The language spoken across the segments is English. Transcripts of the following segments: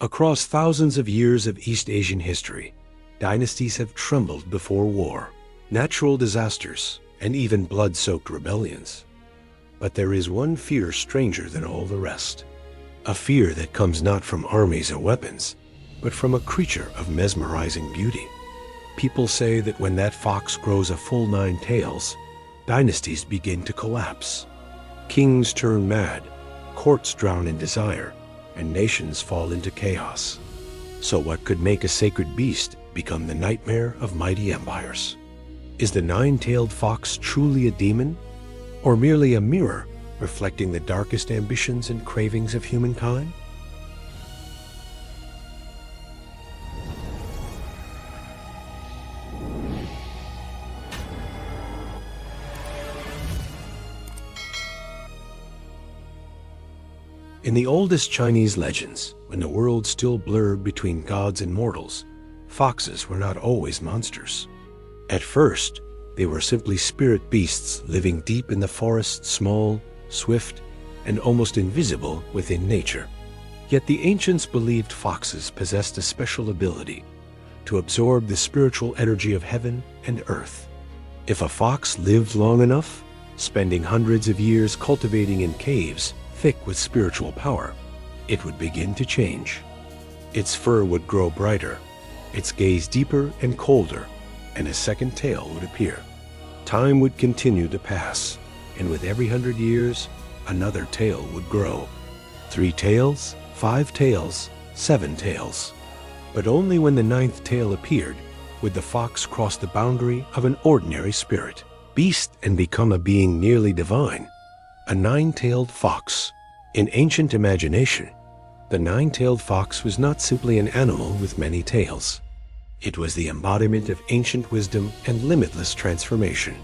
Across thousands of years of East Asian history, dynasties have trembled before war, natural disasters, and even blood-soaked rebellions. But there is one fear stranger than all the rest. A fear that comes not from armies or weapons, but from a creature of mesmerizing beauty. People say that when that fox grows a full 9 tails, dynasties begin to collapse. Kings turn mad, courts drown in desire, and nations fall into chaos. So what could make a sacred beast become the nightmare of mighty empires? Is the 9-tailed fox truly a demon, or merely a mirror reflecting the darkest ambitions and cravings of humankind? In the oldest Chinese legends, when the world still blurred between gods and mortals, foxes were not always monsters. At first, they were simply spirit beasts living deep in the forest, small, swift, and almost invisible within nature. Yet the ancients believed foxes possessed a special ability to absorb the spiritual energy of heaven and earth. If a fox lived long enough, spending hundreds of years cultivating in caves thick with spiritual power, it would begin to change. Its fur would grow brighter, its gaze deeper and colder, and a second tail would appear. Time would continue to pass, and with every 100 years, another tail would grow. 3 tails, 5 tails, 7 tails. But only when the 9th tail appeared would the fox cross the boundary of an ordinary spirit, beast, and become a being nearly divine. A 9-tailed fox. In ancient imagination, the 9-tailed fox was not simply an animal with many tails. It was the embodiment of ancient wisdom and limitless transformation.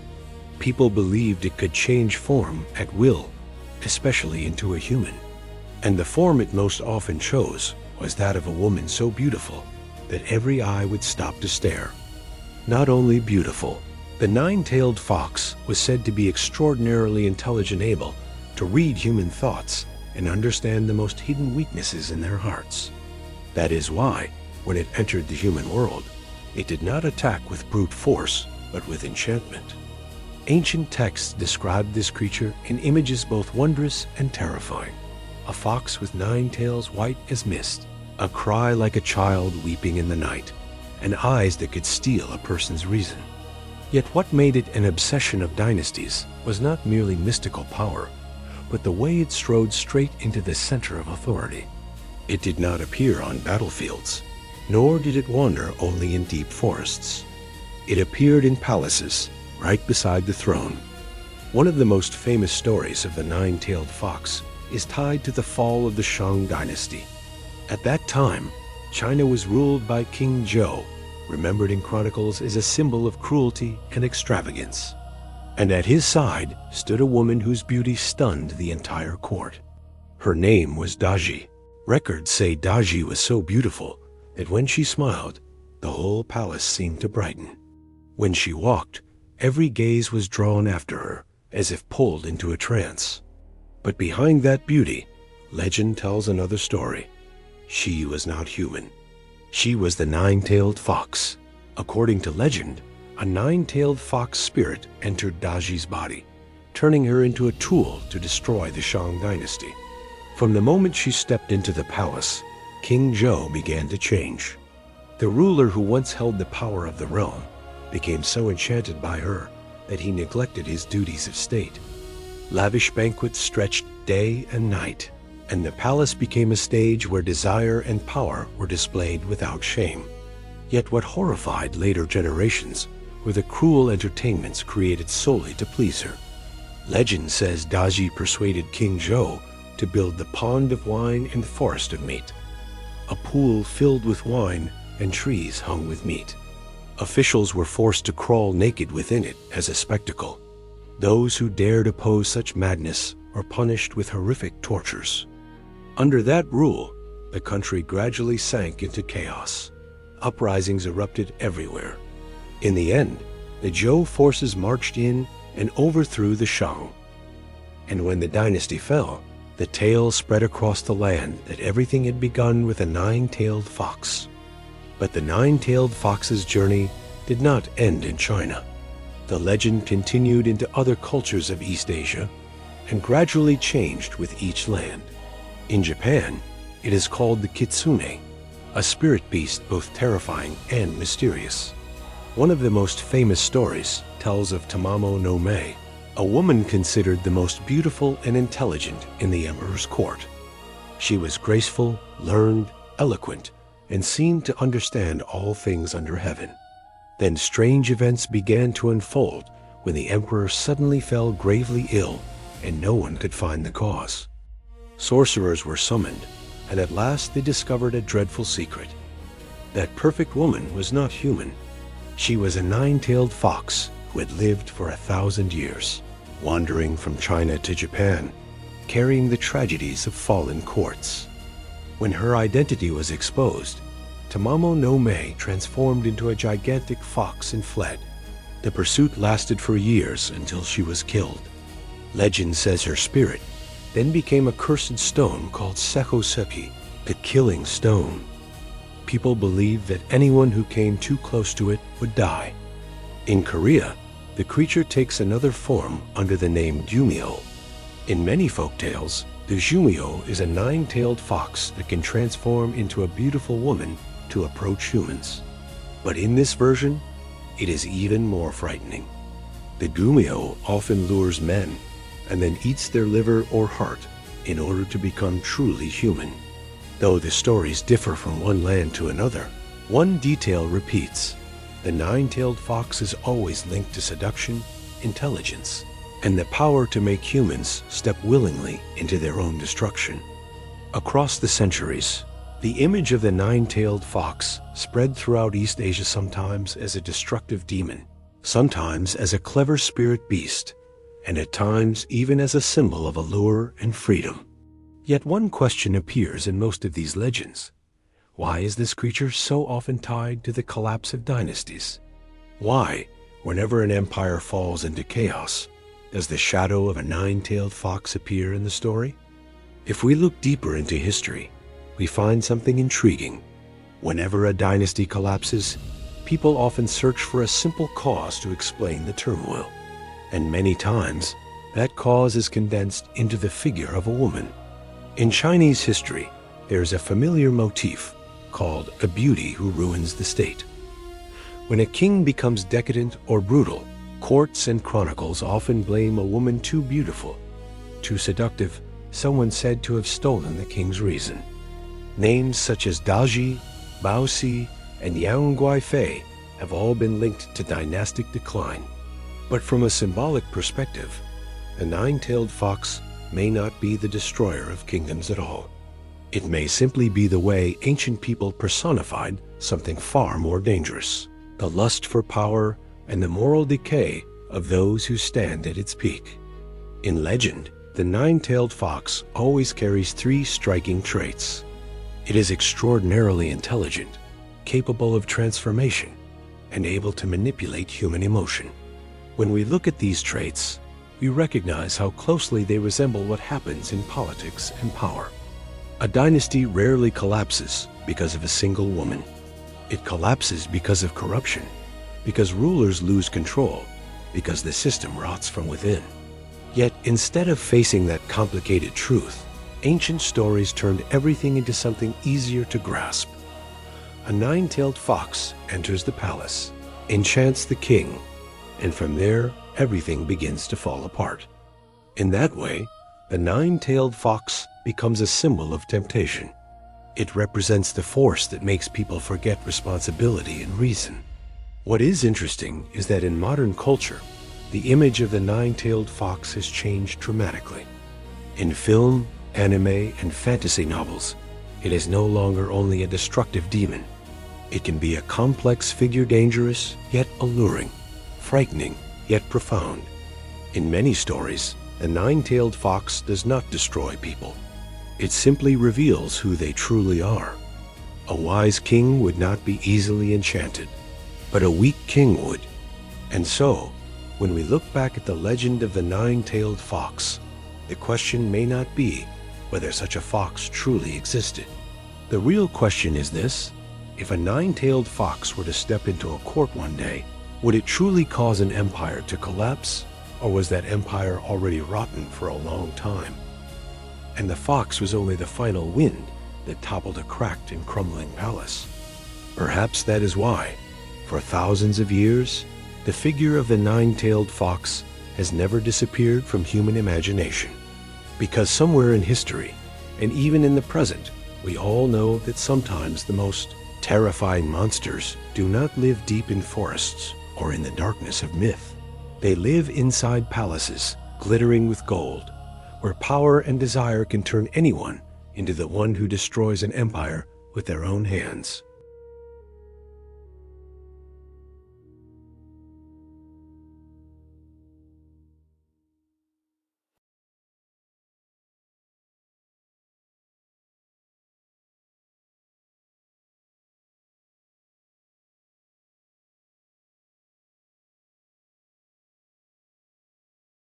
People believed it could change form at will, especially into a human. And the form it most often chose was that of a woman so beautiful that every eye would stop to stare. Not only beautiful, the 9-tailed fox was said to be extraordinarily intelligent, able to read human thoughts and understand the most hidden weaknesses in their hearts. That is why, when it entered the human world, it did not attack with brute force, but with enchantment. Ancient texts described this creature in images both wondrous and terrifying. A fox with 9 tails white as mist, a cry like a child weeping in the night, and eyes that could steal a person's reason. Yet what made it an obsession of dynasties was not merely mystical power, but the way it strode straight into the center of authority. It did not appear on battlefields, nor did it wander only in deep forests. It appeared in palaces, right beside the throne. One of the most famous stories of the 9-tailed fox is tied to the fall of the Shang dynasty. At that time, China was ruled by King Zhou, remembered in chronicles as a symbol of cruelty and extravagance. And at his side stood a woman whose beauty stunned the entire court. Her name was Daji. Records say Daji was so beautiful that when she smiled, the whole palace seemed to brighten. When she walked, every gaze was drawn after her, as if pulled into a trance. But behind that beauty, legend tells another story. She was not human. She was the 9-tailed fox. According to legend, a 9-tailed fox spirit entered Daji's body, turning her into a tool to destroy the Shang dynasty. From the moment she stepped into the palace, King Zhou began to change. The ruler who once held the power of the realm became so enchanted by her that he neglected his duties of state. Lavish banquets stretched day and night, and the palace became a stage where desire and power were displayed without shame. Yet what horrified later generations were the cruel entertainments created solely to please her. Legend says Daji persuaded King Zhou to build the pond of wine and forest of meat, a pool filled with wine and trees hung with meat. Officials were forced to crawl naked within it as a spectacle. Those who dared oppose such madness were punished with horrific tortures. Under that rule, the country gradually sank into chaos. Uprisings erupted everywhere. In the end, the Zhou forces marched in and overthrew the Shang. And when the dynasty fell, The tale spread across the land that everything had begun with a nine-tailed fox. But the nine-tailed fox's journey did not end in China. The legend continued into other cultures of East Asia and gradually changed with each land. In Japan, it is called the kitsune, a spirit beast both terrifying and mysterious. One of the most famous stories tells of Tamamo-no-Mae, a woman considered the most beautiful and intelligent in the emperor's court. She was graceful, learned, eloquent, and seemed to understand all things under heaven. Then strange events began to unfold when the emperor suddenly fell gravely ill and no one could find the cause. Sorcerers were summoned, and at last they discovered a dreadful secret. That perfect woman was not human. She was a nine-tailed fox who had lived for 1,000 years, wandering from China to Japan, carrying the tragedies of fallen courts. When her identity was exposed, Tamamo-no-Mae transformed into a gigantic fox and fled. The pursuit lasted for years until she was killed. Legend says her spirit then became a cursed stone called Sekosepi, the killing stone. People believed that anyone who came too close to it would die. In Korea, the creature takes another form under the name Gumiho. In many folktales, the Gumiho is a nine-tailed fox that can transform into a beautiful woman to approach humans. But in this version, it is even more frightening. The Gumiho often lures men and then eats their liver or heart in order to become truly human. Though the stories differ from one land to another, one detail repeats. The nine-tailed fox is always linked to seduction, intelligence, and the power to make humans step willingly into their own destruction. Across the centuries, the image of the nine-tailed fox spread throughout East Asia, sometimes as a destructive demon, sometimes as a clever spirit beast, and at times even as a symbol of allure and freedom. Yet one question appears in most of these legends. Why is this creature so often tied to the collapse of dynasties? Why, whenever an empire falls into chaos, does the shadow of a nine-tailed fox appear in the story? If we look deeper into history, we find something intriguing. Whenever a dynasty collapses, people often search for a simple cause to explain the turmoil. And many times, that cause is condensed into the figure of a woman. In Chinese history, there is a familiar motif called a beauty who ruins the state. When a king becomes decadent or brutal, courts and chronicles often blame a woman too beautiful, too seductive, someone said to have stolen the king's reason. Names such as Daji, Baosi, and Yang Guifei have all been linked to dynastic decline. But from a symbolic perspective, the nine-tailed fox may not be the destroyer of kingdoms at all. It may simply be the way ancient people personified something far more dangerous, the lust for power and the moral decay of those who stand at its peak. In legend, the nine-tailed fox always carries three striking traits. It is extraordinarily intelligent, capable of transformation, and able to manipulate human emotion. When we look at these traits, we recognize how closely they resemble what happens in politics and power. A dynasty rarely collapses because of a single woman. It collapses because of corruption, because rulers lose control, because the system rots from within. Yet, instead of facing that complicated truth, ancient stories turned everything into something easier to grasp. A nine-tailed fox enters the palace, enchants the king, and from there, everything begins to fall apart. In that way, the nine-tailed fox becomes a symbol of temptation. It represents the force that makes people forget responsibility and reason. What is interesting is that in modern culture, the image of the nine-tailed fox has changed dramatically. In film, anime, and fantasy novels, it is no longer only a destructive demon. It can be a complex figure, dangerous yet alluring, frightening yet profound. In many stories, the nine-tailed fox does not destroy people. It simply reveals who they truly are. A wise king would not be easily enchanted, but a weak king would. And so, when we look back at the legend of the nine-tailed fox, the question may not be, whether such a fox truly existed. The real question is this: if a nine-tailed fox were to step into a court one day, would it truly cause an empire to collapse, or was that empire already rotten for a long time? And the fox was only the final wind that toppled a cracked and crumbling palace. Perhaps that is why, for thousands of years, the figure of the nine-tailed fox has never disappeared from human imagination. Because somewhere in history, and even in the present, we all know that sometimes the most terrifying monsters do not live deep in forests or in the darkness of myth. They live inside palaces, glittering with gold, where power and desire can turn anyone into the one who destroys an empire with their own hands.